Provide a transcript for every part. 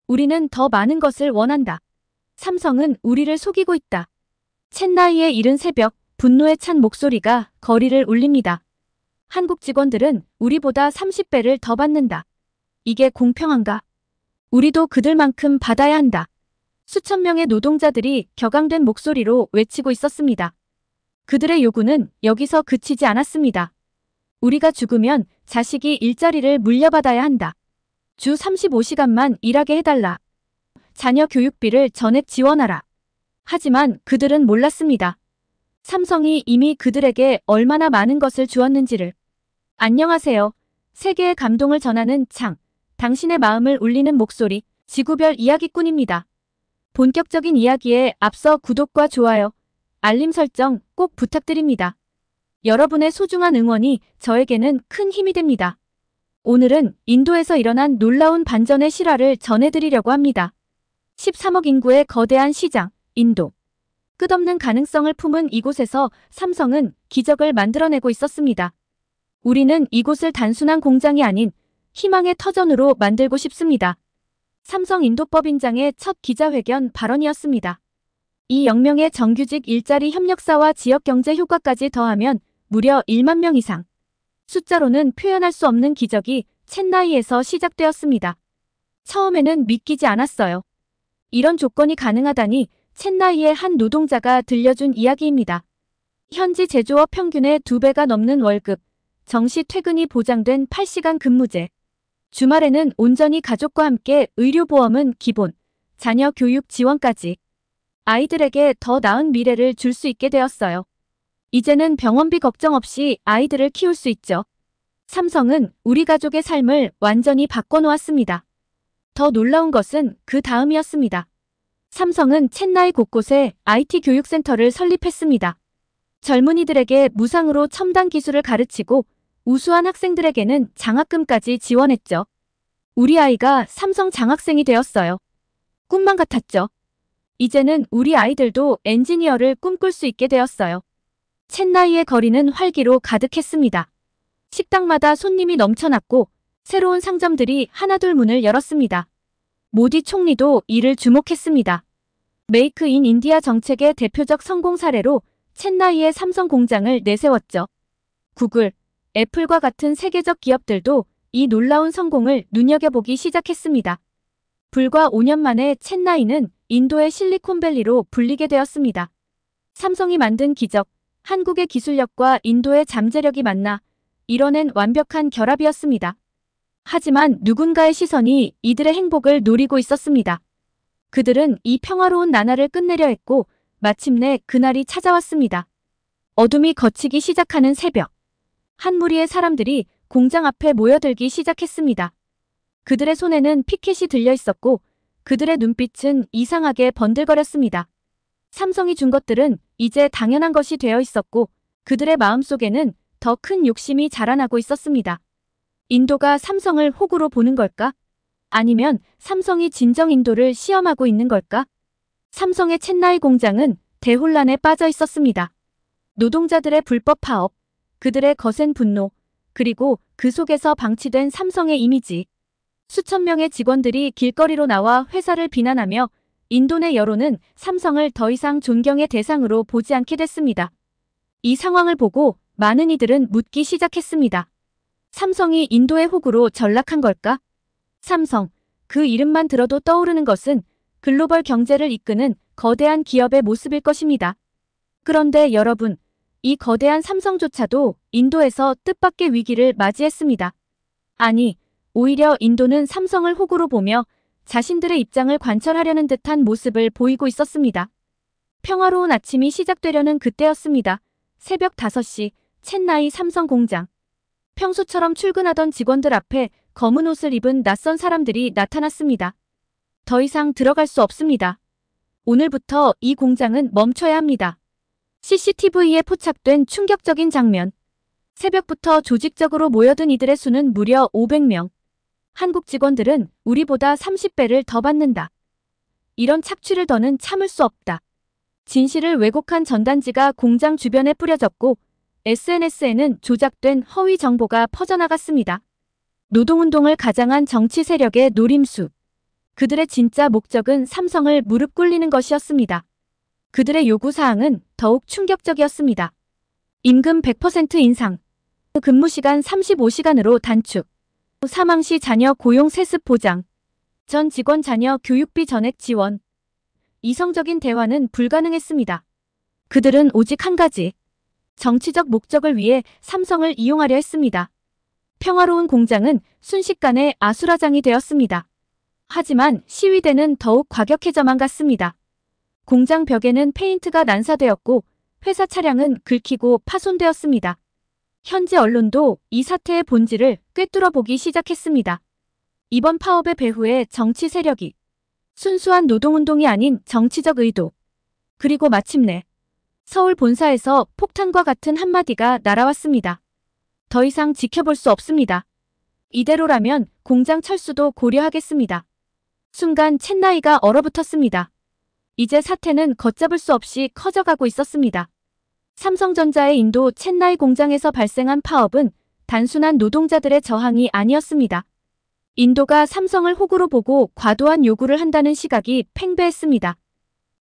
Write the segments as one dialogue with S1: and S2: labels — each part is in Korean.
S1: 우리는 더 많은 것을 원한다. 삼성은 우리를 속이고 있다. 첸나이의 이른 새벽, 분노에 찬 목소리가 거리를 울립니다. 한국 직원들은 우리보다 30배를 더 받는다. 이게 공평한가? 우리도 그들만큼 받아야 한다. 수천 명의 노동자들이 격앙된 목소리로 외치고 있었습니다. 그들의 요구는 여기서 그치지 않았습니다. 우리가 죽으면 자식이 일자리를 물려받아야 한다. 주 35시간만 일하게 해달라. 자녀 교육비를 전액 지원하라. 하지만 그들은 몰랐습니다. 삼성이 이미 그들에게 얼마나 많은 것을 주었는지를. 안녕하세요. 세계의 감동을 전하는 창. 당신의 마음을 울리는 목소리. 지구별 이야기꾼입니다. 본격적인 이야기에 앞서 구독과 좋아요, 알림 설정 꼭 부탁드립니다. 여러분의 소중한 응원이 저에게는 큰 힘이 됩니다. 오늘은 인도에서 일어난 놀라운 반전의 실화를 전해드리려고 합니다. 13억 인구의 거대한 시장, 인도. 끝없는 가능성을 품은 이곳에서 삼성은 기적을 만들어내고 있었습니다. 우리는 이곳을 단순한 공장이 아닌 희망의 터전으로 만들고 싶습니다. 삼성 인도법인장의 첫 기자회견 발언이었습니다. 이 영명의 정규직 일자리 협력사와 지역경제 효과까지 더하면 무려 1만 명 이상. 숫자로는 표현할 수 없는 기적이 첸나이에서 시작되었습니다. 처음에는 믿기지 않았어요. 이런 조건이 가능하다니 첸나이의 한 노동자가 들려준 이야기입니다. 현지 제조업 평균의 2배가 넘는 월급, 정시 퇴근이 보장된 8시간 근무제. 주말에는 온전히 가족과 함께 의료보험은 기본, 자녀 교육 지원까지. 아이들에게 더 나은 미래를 줄 수 있게 되었어요. 이제는 병원비 걱정 없이 아이들을 키울 수 있죠. 삼성은 우리 가족의 삶을 완전히 바꿔놓았습니다. 더 놀라운 것은 그 다음이었습니다. 삼성은 첸나이 곳곳에 IT 교육센터를 설립했습니다. 젊은이들에게 무상으로 첨단 기술을 가르치고 우수한 학생들에게는 장학금까지 지원했죠. 우리 아이가 삼성 장학생이 되었어요. 꿈만 같았죠. 이제는 우리 아이들도 엔지니어를 꿈꿀 수 있게 되었어요. 첸나이의 거리는 활기로 가득했습니다. 식당마다 손님이 넘쳐났고 새로운 상점들이 하나둘 문을 열었습니다. 모디 총리도 이를 주목했습니다. 메이크 인 인디아 정책의 대표적 성공 사례로 첸나이의 삼성 공장을 내세웠죠. 구글, 애플과 같은 세계적 기업들도 이 놀라운 성공을 눈여겨보기 시작했습니다. 불과 5년 만에 첸나이는 인도의 실리콘밸리로 불리게 되었습니다. 삼성이 만든 기적, 한국의 기술력과 인도의 잠재력이 만나 이뤄낸 완벽한 결합이었습니다. 하지만 누군가의 시선이 이들의 행복을 노리고 있었습니다. 그들은 이 평화로운 나날을 끝내려 했고 마침내 그날이 찾아왔습니다. 어둠이 걷히기 시작하는 새벽. 한 무리의 사람들이 공장 앞에 모여들기 시작했습니다. 그들의 손에는 피켓이 들려 있었고 그들의 눈빛은 이상하게 번들거렸습니다. 삼성이 준 것들은 이제 당연한 것이 되어 있었고 그들의 마음속에는 더 큰 욕심이 자라나고 있었습니다. 인도가 삼성을 호구로 보는 걸까? 아니면 삼성이 진정 인도를 시험하고 있는 걸까? 삼성의 첸나이 공장은 대혼란에 빠져 있었습니다. 노동자들의 불법 파업, 그들의 거센 분노, 그리고 그 속에서 방치된 삼성의 이미지. 수천 명의 직원들이 길거리로 나와 회사를 비난하며 인도 내 여론은 삼성을 더 이상 존경의 대상으로 보지 않게 됐습니다. 이 상황을 보고 많은 이들은 묻기 시작했습니다. 삼성이 인도의 호구로 전락한 걸까? 삼성, 그 이름만 들어도 떠오르는 것은 글로벌 경제를 이끄는 거대한 기업의 모습일 것입니다. 그런데 여러분, 이 거대한 삼성조차도 인도에서 뜻밖의 위기를 맞이했습니다. 아니, 오히려 인도는 삼성을 호구로 보며 자신들의 입장을 관철하려는 듯한 모습을 보이고 있었습니다. 평화로운 아침이 시작되려는 그때였습니다. 새벽 5시, 첸나이 삼성 공장. 평소처럼 출근하던 직원들 앞에 검은 옷을 입은 낯선 사람들이 나타났습니다. 더 이상 들어갈 수 없습니다. 오늘부터 이 공장은 멈춰야 합니다. CCTV에 포착된 충격적인 장면. 새벽부터 조직적으로 모여든 이들의 수는 무려 500명. 한국 직원들은 우리보다 30배를 더 받는다. 이런 착취를 더는 참을 수 없다. 진실을 왜곡한 전단지가 공장 주변에 뿌려졌고 SNS에는 조작된 허위 정보가 퍼져나갔습니다. 노동운동을 가장한 정치 세력의 노림수. 그들의 진짜 목적은 삼성을 무릎 꿇리는 것이었습니다. 그들의 요구사항은 더욱 충격적이었습니다. 임금 100% 인상, 근무시간 35시간으로 단축, 사망 시 자녀 고용 세습 보장, 전 직원 자녀 교육비 전액 지원. 이성적인 대화는 불가능했습니다. 그들은 오직 한 가지, 정치적 목적을 위해 삼성을 이용하려 했습니다. 평화로운 공장은 순식간에 아수라장이 되었습니다. 하지만 시위대는 더욱 과격해져만 갔습니다. 공장 벽에는 페인트가 난사되었고 회사 차량은 긁히고 파손되었습니다. 현지 언론도 이 사태의 본질을 꿰뚫어 보기 시작했습니다. 이번 파업의 배후에 정치 세력이, 순수한 노동운동이 아닌 정치적 의도, 그리고 마침내 서울 본사에서 폭탄과 같은 한마디가 날아왔습니다. 더 이상 지켜볼 수 없습니다. 이대로라면 공장 철수도 고려하겠습니다. 순간 챗나이가 얼어붙었습니다. 이제 사태는 걷잡을 수 없이 커져가고 있었습니다. 삼성전자의 인도 챗나이 공장에서 발생한 파업은 단순한 노동자들의 저항이 아니었습니다. 인도가 삼성을 호구로 보고 과도한 요구를 한다는 시각이 팽배했습니다.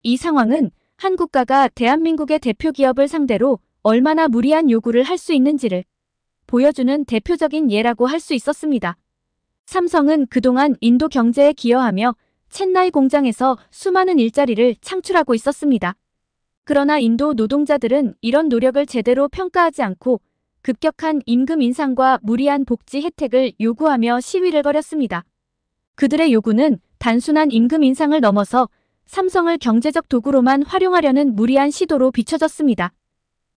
S1: 이 상황은 한 국가가 대한민국의 대표 기업을 상대로 얼마나 무리한 요구를 할 수 있는지를 보여주는 대표적인 예라고 할 수 있었습니다. 삼성은 그동안 인도 경제에 기여하며 챗나이 공장에서 수많은 일자리를 창출하고 있었습니다. 그러나 인도 노동자들은 이런 노력을 제대로 평가하지 않고 급격한 임금 인상과 무리한 복지 혜택을 요구하며 시위를 벌였습니다. 그들의 요구는 단순한 임금 인상을 넘어서 삼성을 경제적 도구로만 활용하려는 무리한 시도로 비춰졌습니다.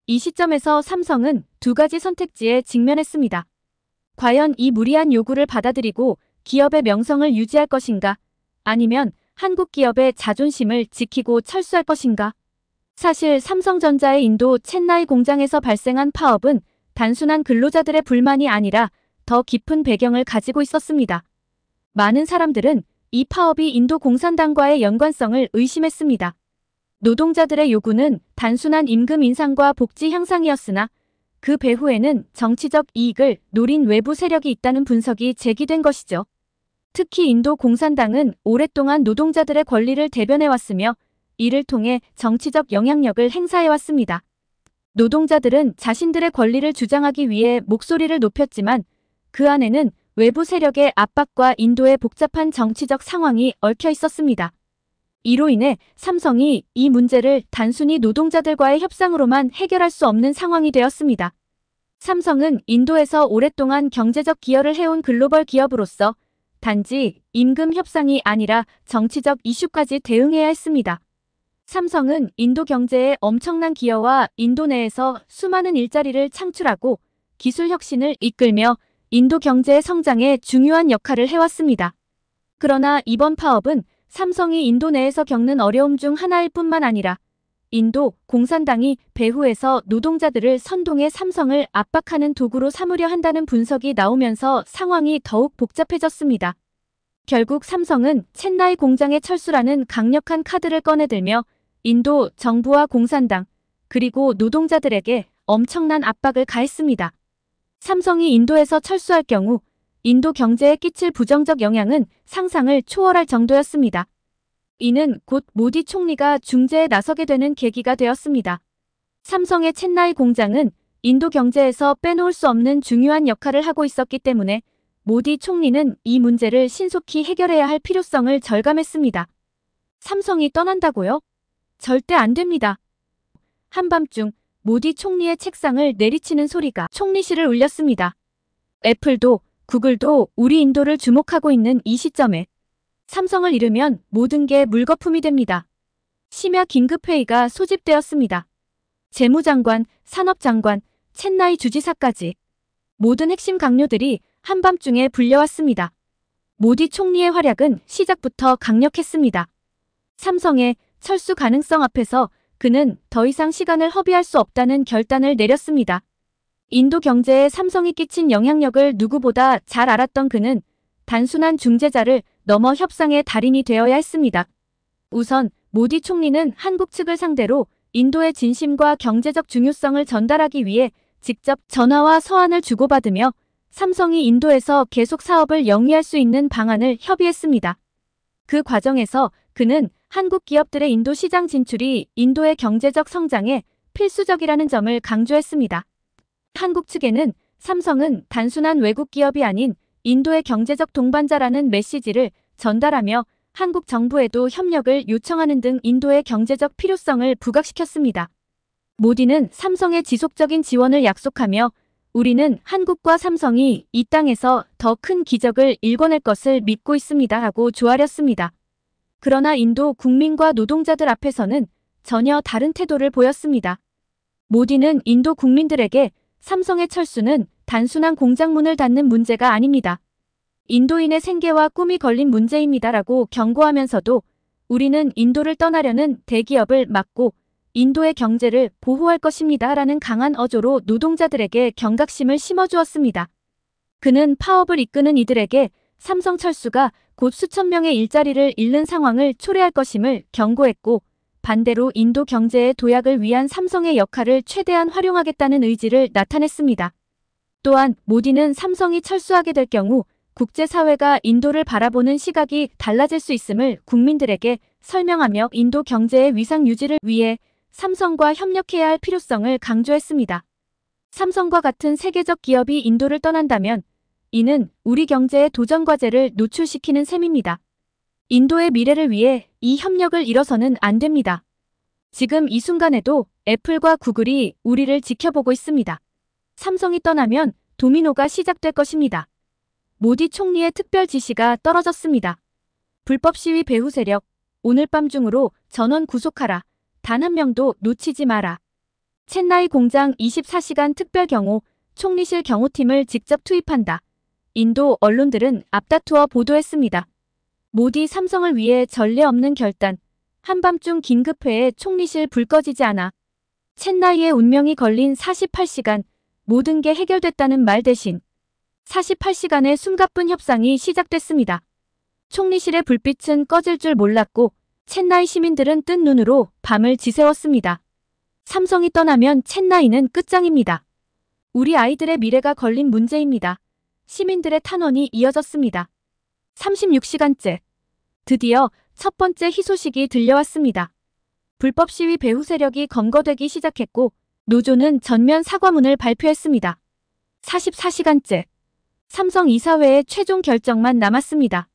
S1: 이 시점에서 삼성은 두 가지 선택지에 직면했습니다. 과연 이 무리한 요구를 받아들이고 기업의 명성을 유지할 것인가? 아니면 한국 기업의 자존심을 지키고 철수할 것인가? 사실 삼성전자의 인도 챗나이 공장에서 발생한 파업은 단순한 근로자들의 불만이 아니라 더 깊은 배경을 가지고 있었습니다. 많은 사람들은 이 파업이 인도 공산당과의 연관성을 의심했습니다. 노동자들의 요구는 단순한 임금 인상과 복지 향상이었으나 그 배후에는 정치적 이익을 노린 외부 세력이 있다는 분석이 제기된 것이죠. 특히 인도 공산당은 오랫동안 노동자들의 권리를 대변해왔으며 이를 통해 정치적 영향력을 행사해왔습니다. 노동자들은 자신들의 권리를 주장하기 위해 목소리를 높였지만 그 안에는 외부 세력의 압박과 인도의 복잡한 정치적 상황이 얽혀 있었습니다. 이로 인해 삼성이 이 문제를 단순히 노동자들과의 협상으로만 해결할 수 없는 상황이 되었습니다. 삼성은 인도에서 오랫동안 경제적 기여를 해온 글로벌 기업으로서 단지 임금 협상이 아니라 정치적 이슈까지 대응해야 했습니다. 삼성은 인도 경제에 엄청난 기여와 인도 내에서 수많은 일자리를 창출하고 기술 혁신을 이끌며 인도 경제의 성장에 중요한 역할을 해왔습니다. 그러나 이번 파업은 삼성이 인도 내에서 겪는 어려움 중 하나일 뿐만 아니라 인도 공산당이 배후에서 노동자들을 선동해 삼성을 압박하는 도구로 삼으려 한다는 분석이 나오면서 상황이 더욱 복잡해졌습니다. 결국 삼성은 챗나이 공장의 철수라는 강력한 카드를 꺼내들며 인도 정부와 공산당 그리고 노동자들에게 엄청난 압박을 가했습니다. 삼성이 인도에서 철수할 경우 인도 경제에 끼칠 부정적 영향은 상상을 초월할 정도였습니다. 이는 곧 모디 총리가 중재에 나서게 되는 계기가 되었습니다. 삼성의 챗나이 공장은 인도 경제에서 빼놓을 수 없는 중요한 역할을 하고 있었기 때문에 모디 총리는 이 문제를 신속히 해결해야 할 필요성을 절감했습니다. 삼성이 떠난다고요? 절대 안 됩니다. 한밤중 모디 총리의 책상을 내리치는 소리가 총리실을 울렸습니다. 애플도 구글도 우리 인도를 주목하고 있는 이 시점에 삼성을 잃으면 모든 게 물거품이 됩니다. 심야 긴급회의가 소집되었습니다. 재무장관, 산업장관, 챗나이 주지사까지 모든 핵심 강요들이 한밤중에 불려왔습니다. 모디 총리의 활약은 시작부터 강력했습니다. 삼성의 철수 가능성 앞에서 그는 더 이상 시간을 허비할 수 없다는 결단을 내렸습니다. 인도 경제에 삼성이 끼친 영향력을 누구보다 잘 알았던 그는 단순한 중재자를 넘어 협상의 달인이 되어야 했습니다. 우선 모디 총리는 한국 측을 상대로 인도의 진심과 경제적 중요성을 전달하기 위해 직접 전화와 서한을 주고받으며 삼성이 인도에서 계속 사업을 영위할 수 있는 방안을 협의했습니다. 그 과정에서 그는 한국 기업들의 인도 시장 진출이 인도의 경제적 성장에 필수적이라는 점을 강조했습니다. 한국 측에는 삼성은 단순한 외국 기업이 아닌 인도의 경제적 동반자라는 메시지를 전달하며 한국 정부에도 협력을 요청하는 등 인도의 경제적 필요성을 부각시켰습니다. 모디는 삼성의 지속적인 지원을 약속하며 우리는 한국과 삼성이 이 땅에서 더 큰 기적을 일궈낼 것을 믿고 있습니다 하고 조아렸습니다. 그러나 인도 국민과 노동자들 앞에서는 전혀 다른 태도를 보였습니다. 모디는 인도 국민들에게 삼성의 철수는 단순한 공장문을 닫는 문제가 아닙니다. 인도인의 생계와 꿈이 걸린 문제입니다라고 경고하면서도 우리는 인도를 떠나려는 대기업을 막고 인도의 경제를 보호할 것입니다라는 강한 어조로 노동자들에게 경각심을 심어주었습니다. 그는 파업을 이끄는 이들에게 삼성 철수가 곧 수천 명의 일자리를 잃는 상황을 초래할 것임을 경고했고 반대로 인도 경제의 도약을 위한 삼성의 역할을 최대한 활용하겠다는 의지를 나타냈습니다. 또한 모디는 삼성이 철수하게 될 경우 국제사회가 인도를 바라보는 시각이 달라질 수 있음을 국민들에게 설명하며 인도 경제의 위상 유지를 위해 삼성과 협력해야 할 필요성을 강조했습니다. 삼성과 같은 세계적 기업이 인도를 떠난다면 이는 우리 경제의 도전 과제를 노출시키는 셈입니다. 인도의 미래를 위해 이 협력을 잃어서는 안 됩니다. 지금 이 순간에도 애플과 구글이 우리를 지켜보고 있습니다. 삼성이 떠나면 도미노가 시작될 것입니다. 모디 총리의 특별 지시가 떨어졌습니다. 불법 시위 배후 세력, 오늘 밤 중으로 전원 구속하라. 단 한 명도 놓치지 마라. 첸나이 공장 24시간 특별 경호, 총리실 경호팀을 직접 투입한다. 인도 언론들은 앞다투어 보도했습니다. 모디 삼성을 위해 전례 없는 결단, 한밤중 긴급회에 총리실 불 꺼지지 않아. 첸나이의 운명이 걸린 48시간, 모든 게 해결됐다는 말 대신 48시간의 숨가쁜 협상이 시작됐습니다. 총리실의 불빛은 꺼질 줄 몰랐고 첸나이 시민들은 뜬 눈으로 밤을 지새웠습니다. 삼성이 떠나면 첸나이는 끝장입니다. 우리 아이들의 미래가 걸린 문제입니다. 시민들의 탄원이 이어졌습니다. 36시간째. 드디어 첫 번째 희소식이 들려왔습니다. 불법 시위 배후 세력이 검거되기 시작했고 노조는 전면 사과문을 발표했습니다. 44시간째. 삼성 이사회의 최종 결정만 남았습니다.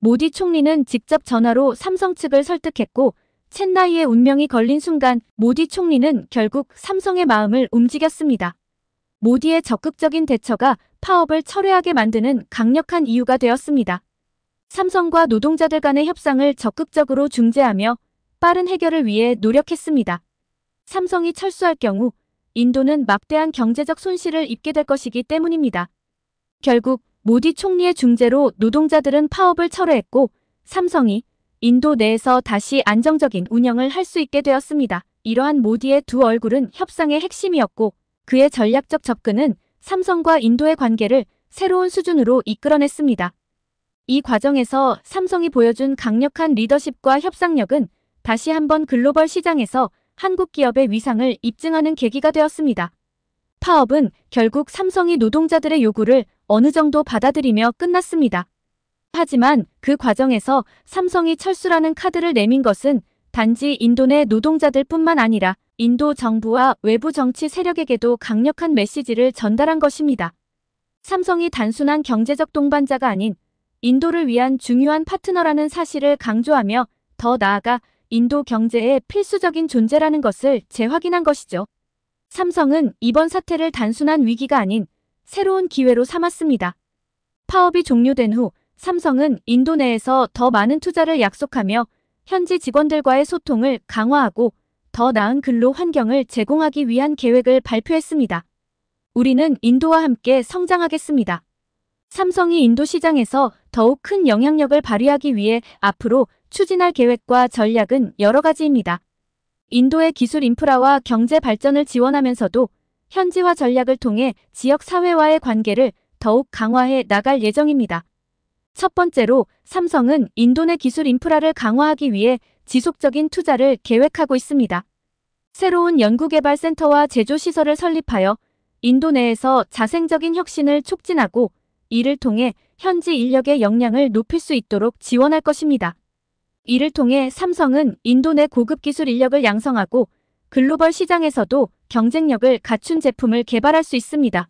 S1: 모디 총리는 직접 전화로 삼성 측을 설득했고 첸나이의 운명이 걸린 순간 모디 총리는 결국 삼성의 마음을 움직였습니다. 모디의 적극적인 대처가 파업을 철회하게 만드는 강력한 이유가 되었습니다. 삼성과 노동자들 간의 협상을 적극적으로 중재하며 빠른 해결을 위해 노력했습니다. 삼성이 철수할 경우 인도는 막대한 경제적 손실을 입게 될 것이기 때문입니다. 결국 모디 총리의 중재로 노동자들은 파업을 철회했고 삼성이 인도 내에서 다시 안정적인 운영을 할 수 있게 되었습니다. 이러한 모디의 두 얼굴은 협상의 핵심이었고 그의 전략적 접근은 삼성과 인도의 관계를 새로운 수준으로 이끌어냈습니다. 이 과정에서 삼성이 보여준 강력한 리더십과 협상력은 다시 한번 글로벌 시장에서 한국 기업의 위상을 입증하는 계기가 되었습니다. 파업은 결국 삼성이 노동자들의 요구를 어느 정도 받아들이며 끝났습니다. 하지만 그 과정에서 삼성이 철수라는 카드를 내민 것은 단지 인도 내 노동자들뿐만 아니라 인도 정부와 외부 정치 세력에게도 강력한 메시지를 전달한 것입니다. 삼성이 단순한 경제적 동반자가 아닌 인도를 위한 중요한 파트너라는 사실을 강조하며 더 나아가 인도 경제의 필수적인 존재라는 것을 재확인한 것이죠. 삼성은 이번 사태를 단순한 위기가 아닌 새로운 기회로 삼았습니다. 파업이 종료된 후 삼성은 인도 내에서 더 많은 투자를 약속하며 현지 직원들과의 소통을 강화하고 더 나은 근로 환경을 제공하기 위한 계획을 발표했습니다. 우리는 인도와 함께 성장하겠습니다. 삼성이 인도 시장에서 더욱 큰 영향력을 발휘하기 위해 앞으로 추진할 계획과 전략은 여러 가지입니다. 인도의 기술 인프라와 경제 발전을 지원하면서도 현지화 전략을 통해 지역 사회와의 관계를 더욱 강화해 나갈 예정입니다. 첫 번째로 삼성은 인도 내 기술 인프라를 강화하기 위해 지속적인 투자를 계획하고 있습니다. 새로운 연구개발센터와 제조시설을 설립하여 인도 내에서 자생적인 혁신을 촉진하고 이를 통해 현지 인력의 역량을 높일 수 있도록 지원할 것입니다. 이를 통해 삼성은 인도 내 고급 기술 인력을 양성하고 글로벌 시장에서도 경쟁력을 갖춘 제품을 개발할 수 있습니다.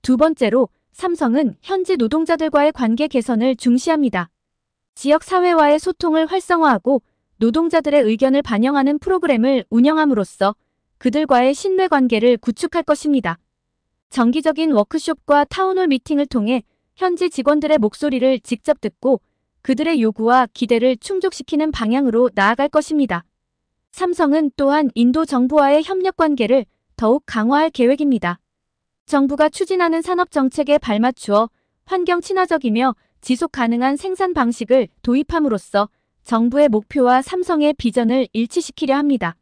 S1: 두 번째로 삼성은 현지 노동자들과의 관계 개선을 중시합니다. 지역 사회와의 소통을 활성화하고 노동자들의 의견을 반영하는 프로그램을 운영함으로써 그들과의 신뢰 관계를 구축할 것입니다. 정기적인 워크숍과 타운홀 미팅을 통해 현지 직원들의 목소리를 직접 듣고 그들의 요구와 기대를 충족시키는 방향으로 나아갈 것입니다. 삼성은 또한 인도 정부와의 협력 관계를 더욱 강화할 계획입니다. 정부가 추진하는 산업 정책에 발맞추어 환경 친화적이며 지속 가능한 생산 방식을 도입함으로써 정부의 목표와 삼성의 비전을 일치시키려 합니다.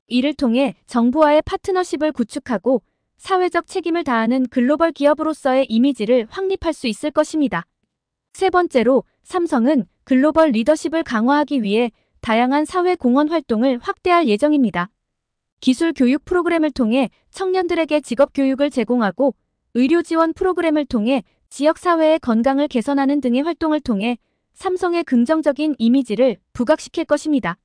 S1: 이를 통해 정부와의 파트너십을 구축하고 사회적 책임을 다하는 글로벌 기업으로서의 이미지를 확립할 수 있을 것입니다. 세 번째로 삼성은 글로벌 리더십을 강화하기 위해 다양한 사회 공헌 활동을 확대할 예정입니다. 기술 교육 프로그램을 통해 청년들에게 직업 교육을 제공하고 의료 지원 프로그램을 통해 지역 사회의 건강을 개선하는 등의 활동을 통해 삼성의 긍정적인 이미지를 부각시킬 것입니다.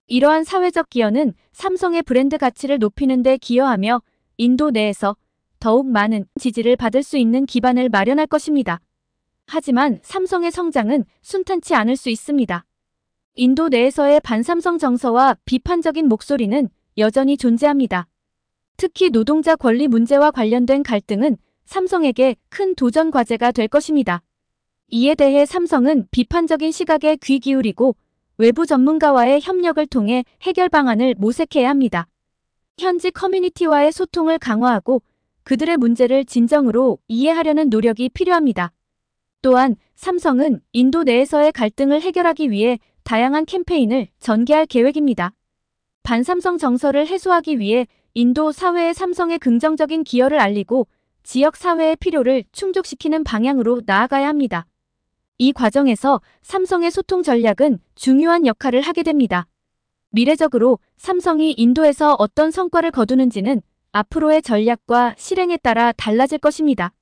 S1: 이러한 사회적 기여는 삼성의 브랜드 가치를 높이는 데 기여하며 인도 내에서 더욱 많은 지지를 받을 수 있는 기반을 마련할 것입니다. 하지만 삼성의 성장은 순탄치 않을 수 있습니다. 인도 내에서의 반삼성 정서와 비판적인 목소리는 여전히 존재합니다. 특히 노동자 권리 문제와 관련된 갈등은 삼성에게 큰 도전 과제가 될 것입니다. 이에 대해 삼성은 비판적인 시각에 귀 기울이고 외부 전문가와의 협력을 통해 해결 방안을 모색해야 합니다. 현지 커뮤니티와의 소통을 강화하고 그들의 문제를 진정으로 이해하려는 노력이 필요합니다. 또한 삼성은 인도 내에서의 갈등을 해결하기 위해 다양한 캠페인을 전개할 계획입니다. 반삼성 정서를 해소하기 위해 인도 사회에 삼성의 긍정적인 기여를 알리고 지역 사회의 필요를 충족시키는 방향으로 나아가야 합니다. 이 과정에서 삼성의 소통 전략은 중요한 역할을 하게 됩니다. 미래적으로 삼성이 인도에서 어떤 성과를 거두는지는 앞으로의 전략과 실행에 따라 달라질 것입니다.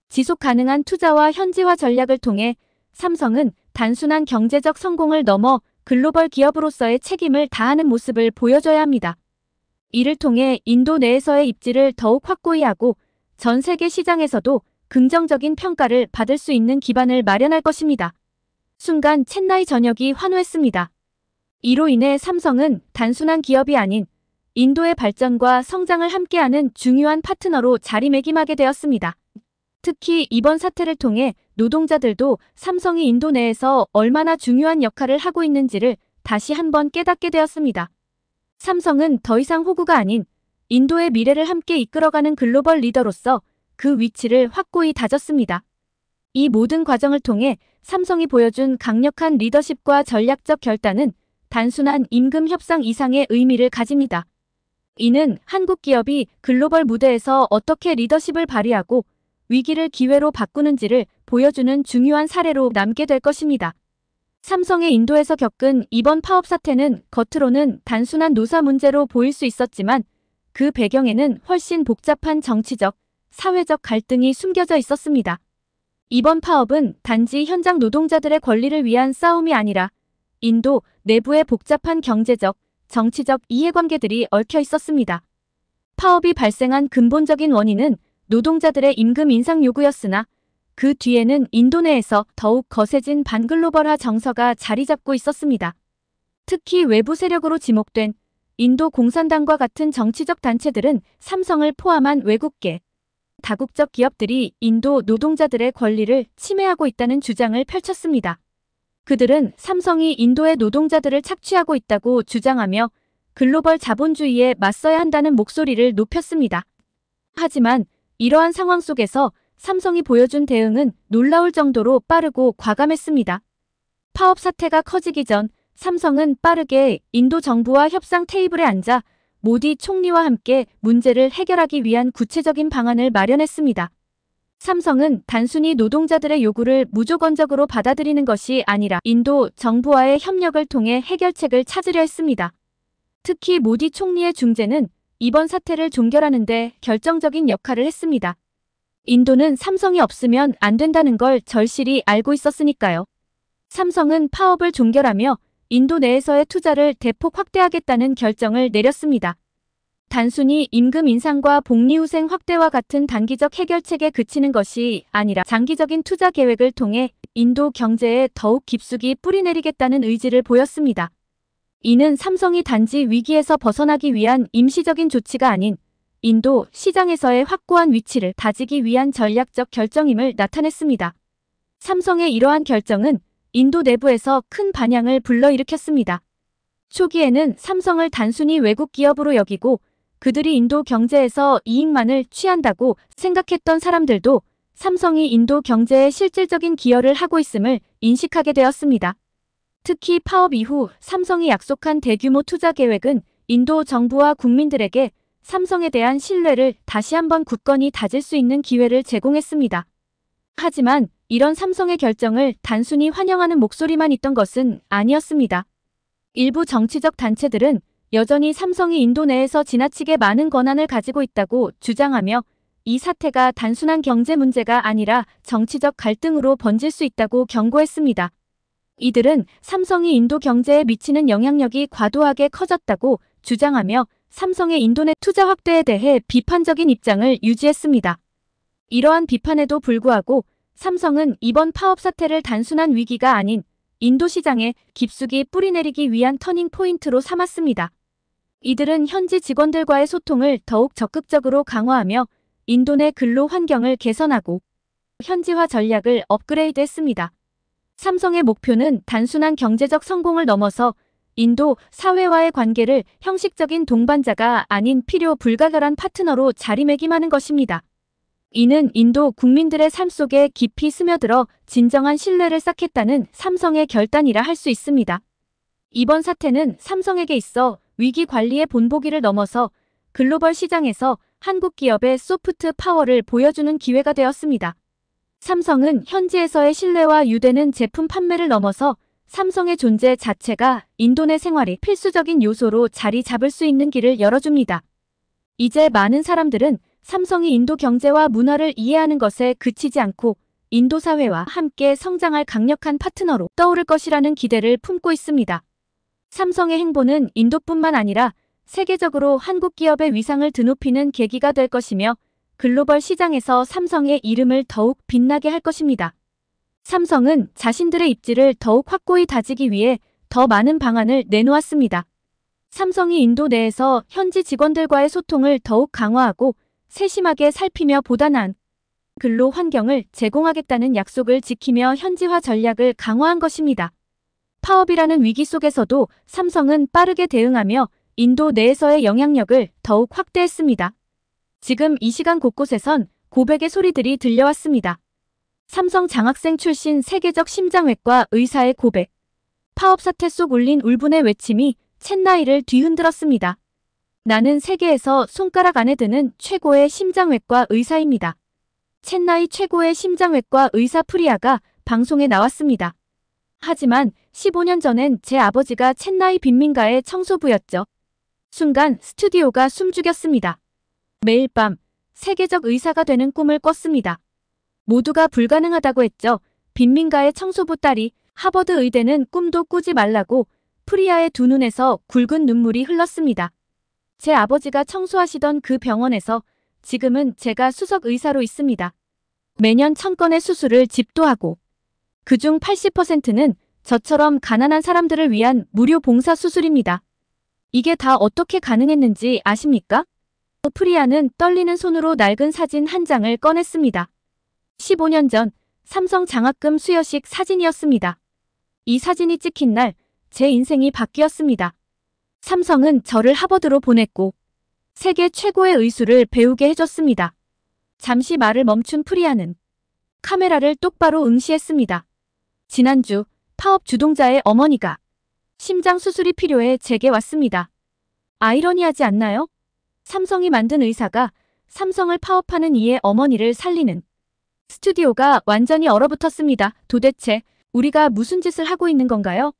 S1: 지속 가능한 투자와 현지화 전략을 통해 삼성은 단순한 경제적 성공을 넘어 글로벌 기업으로서의 책임을 다하는 모습을 보여줘야 합니다. 이를 통해 인도 내에서의 입지를 더욱 확고히 하고 전 세계 시장에서도 긍정적인 평가를 받을 수 있는 기반을 마련할 것입니다. 순간 첸나이 전역이 환호했습니다. 이로 인해 삼성은 단순한 기업이 아닌 인도의 발전과 성장을 함께하는 중요한 파트너로 자리매김하게 되었습니다. 특히 이번 사태를 통해 노동자들도 삼성이 인도 내에서 얼마나 중요한 역할을 하고 있는지를 다시 한번 깨닫게 되었습니다. 삼성은 더 이상 호구가 아닌 인도의 미래를 함께 이끌어가는 글로벌 리더로서 그 위치를 확고히 다졌습니다. 이 모든 과정을 통해 삼성이 보여준 강력한 리더십과 전략적 결단은 단순한 임금 협상 이상의 의미를 가집니다. 이는 한국 기업이 글로벌 무대에서 어떻게 리더십을 발휘하고 위기를 기회로 바꾸는지를 보여주는 중요한 사례로 남게 될 것입니다. 삼성의 인도에서 겪은 이번 파업 사태는 겉으로는 단순한 노사 문제로 보일 수 있었지만 그 배경에는 훨씬 복잡한 정치적, 사회적 갈등이 숨겨져 있었습니다. 이번 파업은 단지 현장 노동자들의 권리를 위한 싸움이 아니라 인도 내부의 복잡한 경제적, 정치적 이해관계들이 얽혀 있었습니다. 파업이 발생한 근본적인 원인은 노동자들의 임금 인상 요구였으나 그 뒤에는 인도 내에서 더욱 거세진 반글로벌화 정서가 자리 잡고 있었습니다. 특히 외부 세력으로 지목된 인도 공산당과 같은 정치적 단체들은 삼성을 포함한 외국계, 다국적 기업들이 인도 노동자들의 권리를 침해하고 있다는 주장을 펼쳤습니다. 그들은 삼성이 인도의 노동자들을 착취하고 있다고 주장하며 글로벌 자본주의에 맞서야 한다는 목소리를 높였습니다. 하지만 이러한 상황 속에서 삼성이 보여준 대응은 놀라울 정도로 빠르고 과감했습니다. 파업 사태가 커지기 전 삼성은 빠르게 인도 정부와 협상 테이블에 앉아 모디 총리와 함께 문제를 해결하기 위한 구체적인 방안을 마련했습니다. 삼성은 단순히 노동자들의 요구를 무조건적으로 받아들이는 것이 아니라 인도 정부와의 협력을 통해 해결책을 찾으려 했습니다. 특히 모디 총리의 중재는 이번 사태를 종결하는 데 결정적인 역할을 했습니다. 인도는 삼성이 없으면 안 된다는 걸 절실히 알고 있었으니까요. 삼성은 파업을 종결하며 인도 내에서의 투자를 대폭 확대하겠다는 결정을 내렸습니다. 단순히 임금 인상과 복리후생 확대와 같은 단기적 해결책에 그치는 것이 아니라 장기적인 투자 계획을 통해 인도 경제에 더욱 깊숙이 뿌리내리겠다는 의지를 보였습니다. 이는 삼성이 단지 위기에서 벗어나기 위한 임시적인 조치가 아닌 인도 시장에서의 확고한 위치를 다지기 위한 전략적 결정임을 나타냈습니다. 삼성의 이러한 결정은 인도 내부에서 큰 반향을 불러일으켰습니다. 초기에는 삼성을 단순히 외국 기업으로 여기고 그들이 인도 경제에서 이익만을 취한다고 생각했던 사람들도 삼성이 인도 경제에 실질적인 기여를 하고 있음을 인식하게 되었습니다. 특히 파업 이후 삼성이 약속한 대규모 투자 계획은 인도 정부와 국민들에게 삼성에 대한 신뢰를 다시 한번 굳건히 다질 수 있는 기회를 제공했습니다. 하지만 이런 삼성의 결정을 단순히 환영하는 목소리만 있던 것은 아니었습니다. 일부 정치적 단체들은 여전히 삼성이 인도 내에서 지나치게 많은 권한을 가지고 있다고 주장하며 이 사태가 단순한 경제 문제가 아니라 정치적 갈등으로 번질 수 있다고 경고했습니다. 이들은 삼성이 인도 경제에 미치는 영향력이 과도하게 커졌다고 주장하며 삼성의 인도 내 투자 확대에 대해 비판적인 입장을 유지했습니다. 이러한 비판에도 불구하고 삼성은 이번 파업 사태를 단순한 위기가 아닌 인도 시장에 깊숙이 뿌리내리기 위한 터닝 포인트로 삼았습니다. 이들은 현지 직원들과의 소통을 더욱 적극적으로 강화하며 인도 내 근로 환경을 개선하고 현지화 전략을 업그레이드했습니다. 삼성의 목표는 단순한 경제적 성공을 넘어서 인도 사회와의 관계를 형식적인 동반자가 아닌 필요 불가결한 파트너로 자리매김하는 것입니다. 이는 인도 국민들의 삶 속에 깊이 스며들어 진정한 신뢰를 쌓겠다는 삼성의 결단이라 할 수 있습니다. 이번 사태는 삼성에게 있어 위기 관리의 본보기를 넘어서 글로벌 시장에서 한국 기업의 소프트 파워를 보여주는 기회가 되었습니다. 삼성은 현지에서의 신뢰와 유대는 제품 판매를 넘어서 삼성의 존재 자체가 인도 내 생활이 필수적인 요소로 자리 잡을 수 있는 길을 열어줍니다. 이제 많은 사람들은 삼성이 인도 경제와 문화를 이해하는 것에 그치지 않고 인도 사회와 함께 성장할 강력한 파트너로 떠오를 것이라는 기대를 품고 있습니다. 삼성의 행보는 인도뿐만 아니라 세계적으로 한국 기업의 위상을 드높이는 계기가 될 것이며 글로벌 시장에서 삼성의 이름을 더욱 빛나게 할 것입니다. 삼성은 자신들의 입지를 더욱 확고히 다지기 위해 더 많은 방안을 내놓았습니다. 삼성이 인도 내에서 현지 직원들과의 소통을 더욱 강화하고 세심하게 살피며 보다 나은 근로 환경을 제공하겠다는 약속을 지키며 현지화 전략을 강화한 것입니다. 파업이라는 위기 속에서도 삼성은 빠르게 대응하며 인도 내에서의 영향력을 더욱 확대했습니다. 지금 이 시간 곳곳에선 고백의 소리들이 들려왔습니다. 삼성 장학생 출신 세계적 심장외과 의사의 고백. 파업 사태 속 울린 울분의 외침이 첸나이를 뒤흔들었습니다. 나는 세계에서 손가락 안에 드는 최고의 심장외과 의사입니다. 첸나이 최고의 심장외과 의사 프리아가 방송에 나왔습니다. 하지만 15년 전엔 제 아버지가 첸나이 빈민가의 청소부였죠. 순간 스튜디오가 숨죽였습니다. 매일 밤 세계적 의사가 되는 꿈을 꿨습니다. 모두가 불가능하다고 했죠. 빈민가의 청소부 딸이 하버드 의대는 꿈도 꾸지 말라고 프리아의 두 눈에서 굵은 눈물이 흘렀습니다. 제 아버지가 청소하시던 그 병원에서 지금은 제가 수석 의사로 있습니다. 매년 1000건의 수술을 집도하고 그중 80%는 저처럼 가난한 사람들을 위한 무료 봉사 수술입니다. 이게 다 어떻게 가능했는지 아십니까? 프리아는 떨리는 손으로 낡은 사진 한 장을 꺼냈습니다. 15년 전 삼성 장학금 수여식 사진이었습니다. 이 사진이 찍힌 날 제 인생이 바뀌었습니다. 삼성은 저를 하버드로 보냈고 세계 최고의 의술을 배우게 해줬습니다. 잠시 말을 멈춘 프리아는 카메라를 똑바로 응시했습니다. 지난주 파업 주동자의 어머니가 심장 수술이 필요해 제게 왔습니다. 아이러니하지 않나요? 삼성이 만든 의사가 삼성을 파업하는 이의 어머니를 살리는. 스튜디오가 완전히 얼어붙었습니다. 도대체 우리가 무슨 짓을 하고 있는 건가요?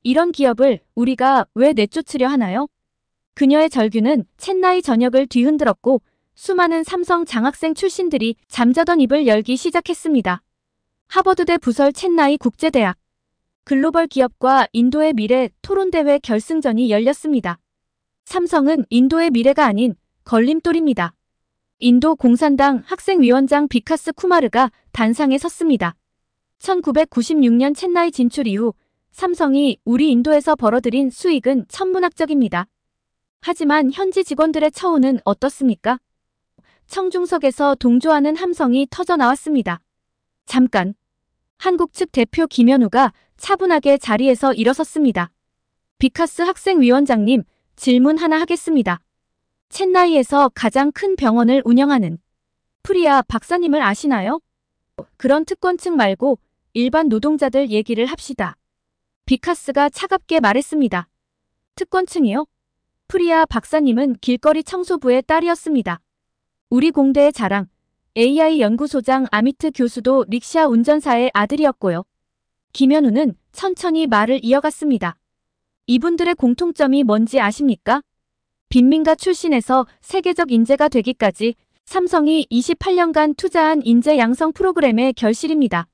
S1: 이런 기업을 우리가 왜 내쫓으려 하나요? 그녀의 절규는 첸나이 전역을 뒤흔들었고 수많은 삼성 장학생 출신들이 잠자던 입을 열기 시작했습니다. 하버드대 부설 첸나이 국제대학. 글로벌 기업과 인도의 미래 토론대회 결승전이 열렸습니다. 삼성은 인도의 미래가 아닌 걸림돌입니다. 인도 공산당 학생위원장 비카스 쿠마르가 단상에 섰습니다. 1996년 챗나이 진출 이후 삼성이 우리 인도에서 벌어들인 수익은 천문학적입니다. 하지만 현지 직원들의 처우는 어떻습니까? 청중석에서 동조하는 함성이 터져 나왔습니다. 잠깐. 한국 측 대표 김현우가 차분하게 자리에서 일어섰습니다. 비카스 학생위원장님, 질문 하나 하겠습니다. 챗나이에서 가장 큰 병원을 운영하는 프리아 박사님을 아시나요? 그런 특권층 말고 일반 노동자들 얘기를 합시다. 비카스가 차갑게 말했습니다. 특권층이요? 프리아 박사님은 길거리 청소부의 딸이었습니다. 우리 공대의 자랑, AI 연구소장 아미트 교수도 릭샤 운전사의 아들이었고요. 김현우는 천천히 말을 이어갔습니다. 이분들의 공통점이 뭔지 아십니까? 빈민가 출신에서 세계적 인재가 되기까지 삼성이 28년간 투자한 인재 양성 프로그램의 결실입니다.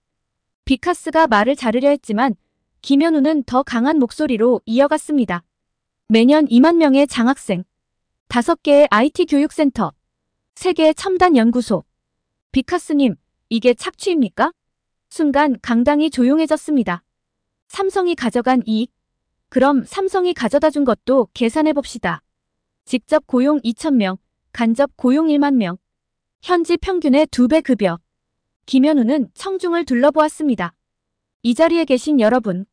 S1: 비카스가 말을 자르려 했지만 김현우는 더 강한 목소리로 이어갔습니다. 매년 2만 명의 장학생, 5개의 IT 교육센터, 3개의 첨단 연구소. 비카스님, 이게 착취입니까? 순간 강당이 조용해졌습니다. 삼성이 가져간 이익? 그럼 삼성이 가져다 준 것도 계산해봅시다. 직접 고용 2,000명, 간접 고용 1만 명. 현지 평균의 2배 급여. 김현우는 청중을 둘러보았습니다. 이 자리에 계신 여러분,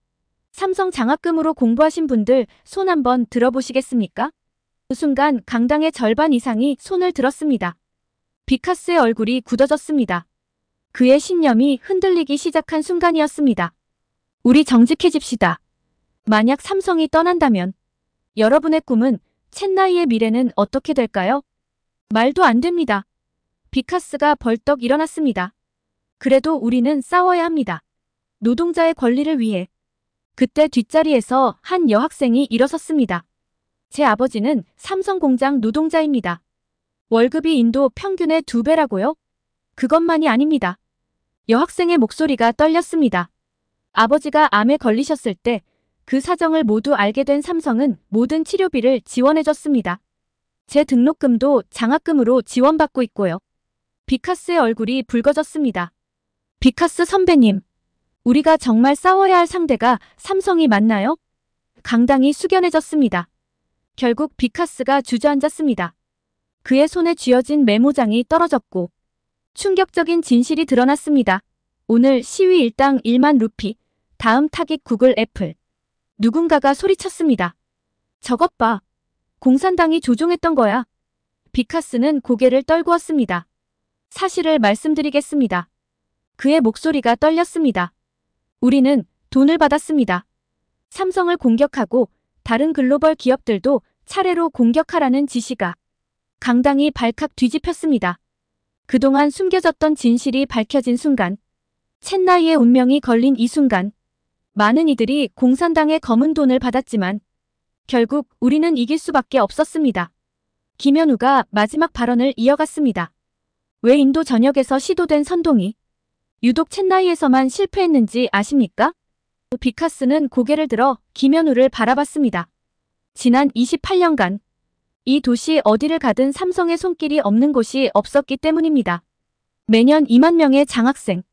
S1: 삼성 장학금으로 공부하신 분들 손 한번 들어보시겠습니까? 그 순간 강당의 절반 이상이 손을 들었습니다. 비카스의 얼굴이 굳어졌습니다. 그의 신념이 흔들리기 시작한 순간이었습니다. 우리 정직해집시다. 만약 삼성이 떠난다면 여러분의 꿈은 챗나이의 미래는 어떻게 될까요? 말도 안 됩니다. 비카스가 벌떡 일어났습니다. 그래도 우리는 싸워야 합니다. 노동자의 권리를 위해. 그때 뒷자리에서 한 여학생이 일어섰습니다. 제 아버지는 삼성 공장 노동자입니다. 월급이 인도 평균의 2배라고요? 그것만이 아닙니다. 여학생의 목소리가 떨렸습니다. 아버지가 암에 걸리셨을 때 그 사정을 모두 알게 된 삼성은 모든 치료비를 지원해줬습니다. 제 등록금도 장학금으로 지원받고 있고요. 비카스의 얼굴이 붉어졌습니다. 비카스 선배님, 우리가 정말 싸워야 할 상대가 삼성이 맞나요? 강당이 숙연해졌습니다. 결국 비카스가 주저앉았습니다. 그의 손에 쥐어진 메모장이 떨어졌고 충격적인 진실이 드러났습니다. 오늘 시위 일당 1만 루피, 다음 타깃 구글 애플. 누군가가 소리쳤습니다. 저것 봐. 공산당이 조종했던 거야. 비카스는 고개를 떨구었습니다. 사실을 말씀드리겠습니다. 그의 목소리가 떨렸습니다. 우리는 돈을 받았습니다. 삼성을 공격하고 다른 글로벌 기업들도 차례로 공격하라는 지시가. 강당이 발칵 뒤집혔습니다. 그동안 숨겨졌던 진실이 밝혀진 순간, 챗나이의 운명이 걸린 이 순간, 많은 이들이 공산당의 검은 돈을 받았지만 결국 우리는 이길 수밖에 없었습니다. 김현우가 마지막 발언을 이어갔습니다. 왜 인도 전역에서 시도된 선동이 유독 챗나이에서만 실패했는지 아십니까? 비카스는 고개를 들어 김현우를 바라봤습니다. 지난 28년간 이 도시 어디를 가든 삼성의 손길이 없는 곳이 없었기 때문입니다. 매년 2만 명의 장학생,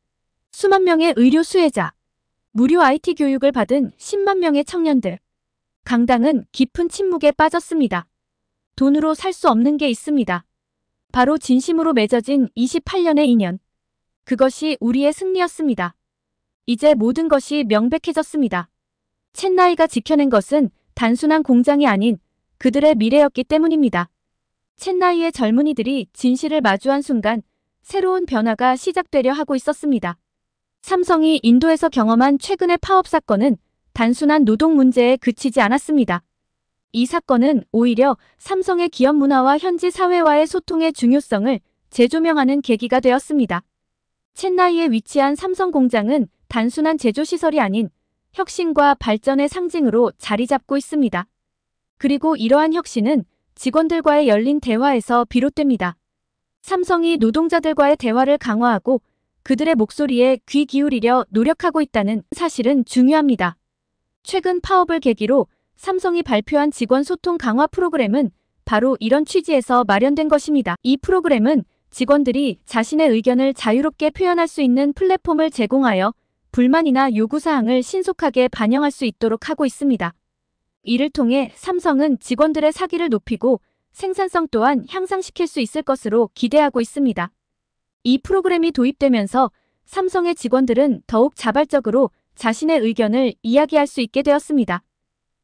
S1: 수만 명의 의료 수혜자, 무료 IT 교육을 받은 10만 명의 청년들. 강당은 깊은 침묵에 빠졌습니다. 돈으로 살 수 없는 게 있습니다. 바로 진심으로 맺어진 28년의 인연. 그것이 우리의 승리였습니다. 이제 모든 것이 명백해졌습니다. 챗나이가 지켜낸 것은 단순한 공장이 아닌 그들의 미래였기 때문입니다. 챗나이의 젊은이들이 진실을 마주한 순간 새로운 변화가 시작되려 하고 있었습니다. 삼성이 인도에서 경험한 최근의 파업 사건은 단순한 노동 문제에 그치지 않았습니다. 이 사건은 오히려 삼성의 기업 문화와 현지 사회와의 소통의 중요성을 재조명하는 계기가 되었습니다. 챗나이에 위치한 삼성 공장은 단순한 제조시설이 아닌 혁신과 발전의 상징으로 자리 잡고 있습니다. 그리고 이러한 혁신은 직원들과의 열린 대화에서 비롯됩니다. 삼성이 노동자들과의 대화를 강화하고 그들의 목소리에 귀 기울이려 노력하고 있다는 사실은 중요합니다. 최근 파업을 계기로 삼성이 발표한 직원 소통 강화 프로그램은 바로 이런 취지에서 마련된 것입니다. 이 프로그램은 직원들이 자신의 의견을 자유롭게 표현할 수 있는 플랫폼을 제공하여 불만이나 요구사항을 신속하게 반영할 수 있도록 하고 있습니다. 이를 통해 삼성은 직원들의 사기를 높이고 생산성 또한 향상시킬 수 있을 것으로 기대하고 있습니다. 이 프로그램이 도입되면서 삼성의 직원들은 더욱 자발적으로 자신의 의견을 이야기할 수 있게 되었습니다.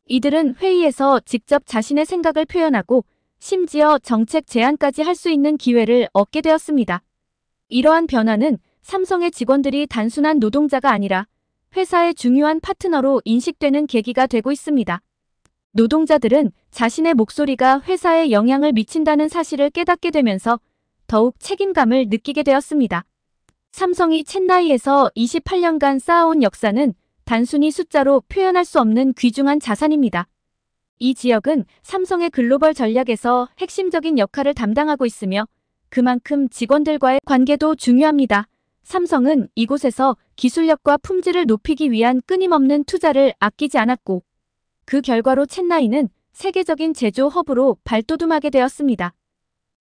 S1: 이들은 회의에서 직접 자신의 생각을 표현하고 심지어 정책 제안까지 할 수 있는 기회를 얻게 되었습니다. 이러한 변화는 삼성의 직원들이 단순한 노동자가 아니라 회사의 중요한 파트너로 인식되는 계기가 되고 있습니다. 노동자들은 자신의 목소리가 회사에 영향을 미친다는 사실을 깨닫게 되면서 더욱 책임감을 느끼게 되었습니다. 삼성이 첸나이에서 28년간 쌓아온 역사는 단순히 숫자로 표현할 수 없는 귀중한 자산입니다. 이 지역은 삼성의 글로벌 전략에서 핵심적인 역할을 담당하고 있으며 그만큼 직원들과의 관계도 중요합니다. 삼성은 이곳에서 기술력과 품질을 높이기 위한 끊임없는 투자를 아끼지 않았고 그 결과로 첸나이는 세계적인 제조 허브로 발돋움하게 되었습니다.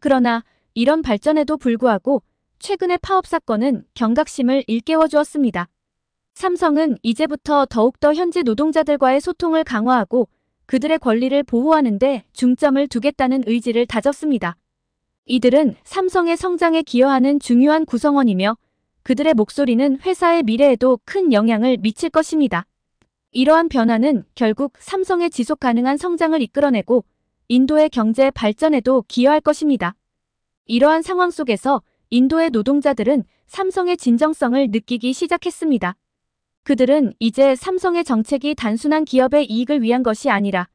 S1: 그러나 이런 발전에도 불구하고 최근의 파업 사건은 경각심을 일깨워주었습니다. 삼성은 이제부터 더욱더 현지 노동자들과의 소통을 강화하고 그들의 권리를 보호하는 데 중점을 두겠다는 의지를 다졌습니다. 이들은 삼성의 성장에 기여하는 중요한 구성원이며 그들의 목소리는 회사의 미래에도 큰 영향을 미칠 것입니다. 이러한 변화는 결국 삼성의 지속 가능한 성장을 이끌어내고 인도의 경제 발전에도 기여할 것입니다. 이러한 상황 속에서 인도의 노동자들은 삼성의 진정성을 느끼기 시작했습니다. 그들은 이제 삼성의 정책이 단순한 기업의 이익을 위한 것이 아니라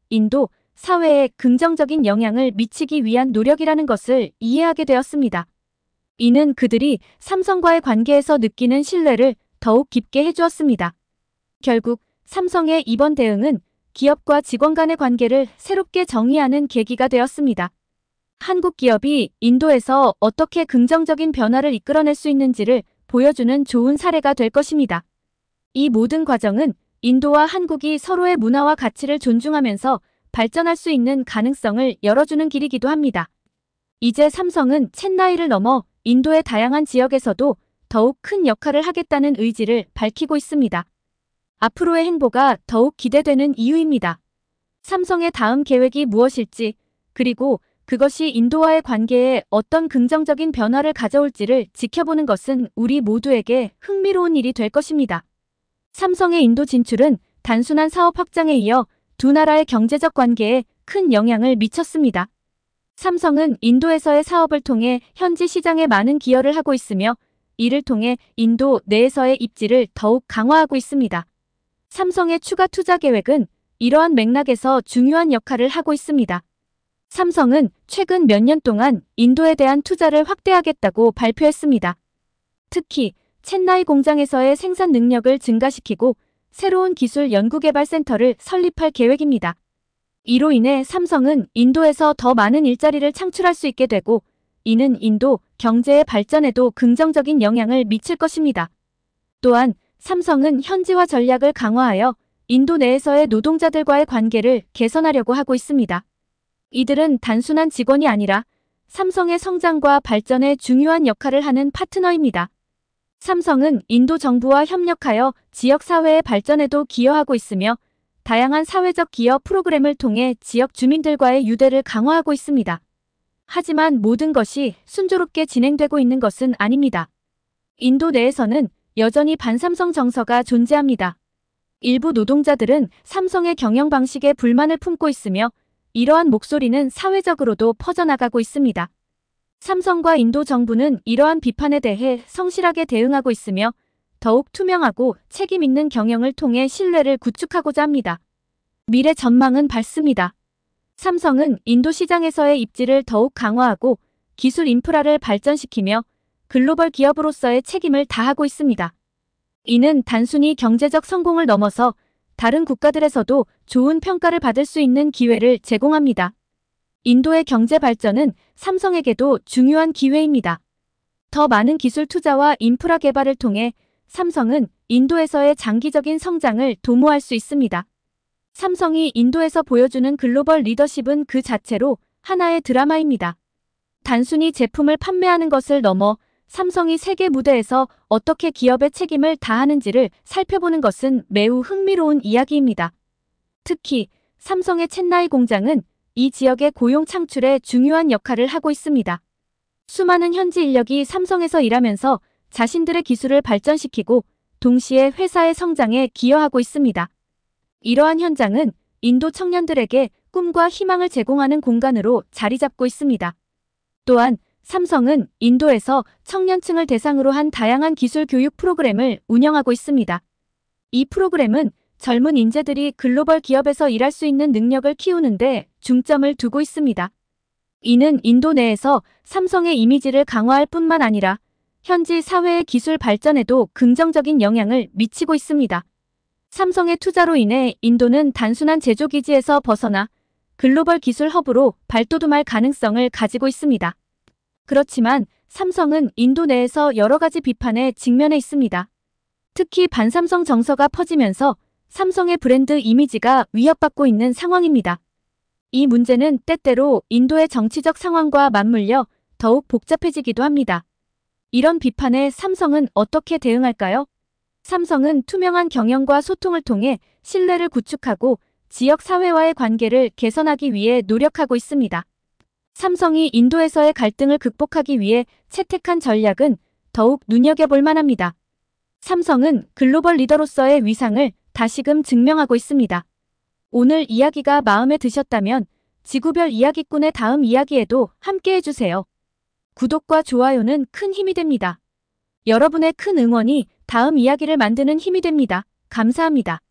S1: 인도 사회에 긍정적인 영향을 미치기 위한 노력이라는 것을 이해하게 되었습니다. 이는 그들이 삼성과의 관계에서 느끼는 신뢰를 더욱 깊게 해주었습니다. 결국 삼성의 이번 대응은 기업과 직원 간의 관계를 새롭게 정의하는 계기가 되었습니다. 한국 기업이 인도에서 어떻게 긍정적인 변화를 이끌어낼 수 있는지를 보여주는 좋은 사례가 될 것입니다. 이 모든 과정은 인도와 한국이 서로의 문화와 가치를 존중하면서 발전할 수 있는 가능성을 열어주는 길이기도 합니다. 이제 삼성은 첸나이를 넘어 인도의 다양한 지역에서도 더욱 큰 역할을 하겠다는 의지를 밝히고 있습니다. 앞으로의 행보가 더욱 기대되는 이유입니다. 삼성의 다음 계획이 무엇일지, 그리고 그것이 인도와의 관계에 어떤 긍정적인 변화를 가져올지를 지켜보는 것은 우리 모두에게 흥미로운 일이 될 것입니다. 삼성의 인도 진출은 단순한 사업 확장에 이어 두 나라의 경제적 관계에 큰 영향을 미쳤습니다. 삼성은 인도에서의 사업을 통해 현지 시장에 많은 기여를 하고 있으며 이를 통해 인도 내에서의 입지를 더욱 강화하고 있습니다. 삼성의 추가 투자 계획은 이러한 맥락에서 중요한 역할을 하고 있습니다. 삼성은 최근 몇 년 동안 인도에 대한 투자를 확대하겠다고 발표했습니다. 특히 첸나이 공장에서의 생산 능력을 증가시키고 새로운 기술 연구개발 센터를 설립할 계획입니다. 이로 인해 삼성은 인도에서 더 많은 일자리를 창출할 수 있게 되고 이는 인도 경제의 발전에도 긍정적인 영향을 미칠 것입니다. 또한 삼성은 현지화 전략을 강화하여 인도 내에서의 노동자들과의 관계를 개선하려고 하고 있습니다. 이들은 단순한 직원이 아니라 삼성의 성장과 발전에 중요한 역할을 하는 파트너입니다. 삼성은 인도 정부와 협력하여 지역사회의 발전에도 기여하고 있으며 다양한 사회적 기여 프로그램을 통해 지역 주민들과의 유대를 강화하고 있습니다. 하지만 모든 것이 순조롭게 진행되고 있는 것은 아닙니다. 인도 내에서는 여전히 반삼성 정서가 존재합니다. 일부 노동자들은 삼성의 경영 방식에 불만을 품고 있으며 이러한 목소리는 사회적으로도 퍼져나가고 있습니다. 삼성과 인도 정부는 이러한 비판에 대해 성실하게 대응하고 있으며 더욱 투명하고 책임 있는 경영을 통해 신뢰를 구축하고자 합니다. 미래 전망은 밝습니다. 삼성은 인도 시장에서의 입지를 더욱 강화하고 기술 인프라를 발전시키며 글로벌 기업으로서의 책임을 다하고 있습니다. 이는 단순히 경제적 성공을 넘어서 다른 국가들에서도 좋은 평가를 받을 수 있는 기회를 제공합니다. 인도의 경제 발전은 삼성에게도 중요한 기회입니다. 더 많은 기술 투자와 인프라 개발을 통해 삼성은 인도에서의 장기적인 성장을 도모할 수 있습니다. 삼성이 인도에서 보여주는 글로벌 리더십은 그 자체로 하나의 드라마입니다. 단순히 제품을 판매하는 것을 넘어 삼성이 세계 무대에서 어떻게 기업의 책임을 다하는지를 살펴보는 것은 매우 흥미로운 이야기입니다. 특히 삼성의 첸나이 공장은 이 지역의 고용 창출에 중요한 역할을 하고 있습니다. 수많은 현지 인력이 삼성에서 일하면서 자신들의 기술을 발전시키고 동시에 회사의 성장에 기여하고 있습니다. 이러한 현장은 인도 청년들에게 꿈과 희망을 제공하는 공간으로 자리 잡고 있습니다. 또한 삼성은 인도에서 청년층을 대상으로 한 다양한 기술 교육 프로그램을 운영하고 있습니다. 이 프로그램은 젊은 인재들이 글로벌 기업에서 일할 수 있는 능력을 키우는데 중점을 두고 있습니다. 이는 인도 내에서 삼성의 이미지를 강화할 뿐만 아니라 현지 사회의 기술 발전에도 긍정적인 영향을 미치고 있습니다. 삼성의 투자로 인해 인도는 단순한 제조기지에서 벗어나 글로벌 기술 허브로 발돋움할 가능성을 가지고 있습니다. 그렇지만 삼성은 인도 내에서 여러 가지 비판에 직면해 있습니다. 특히 반삼성 정서가 퍼지면서 삼성의 브랜드 이미지가 위협받고 있는 상황입니다. 이 문제는 때때로 인도의 정치적 상황과 맞물려 더욱 복잡해지기도 합니다. 이런 비판에 삼성은 어떻게 대응할까요? 삼성은 투명한 경영과 소통을 통해 신뢰를 구축하고 지역 사회와의 관계를 개선하기 위해 노력하고 있습니다. 삼성이 인도에서의 갈등을 극복하기 위해 채택한 전략은 더욱 눈여겨볼 만합니다. 삼성은 글로벌 리더로서의 위상을 다시금 증명하고 있습니다. 오늘 이야기가 마음에 드셨다면 지구별 이야기꾼의 다음 이야기에도 함께 해주세요. 구독과 좋아요는 큰 힘이 됩니다. 여러분의 큰 응원이 다음 이야기를 만드는 힘이 됩니다. 감사합니다.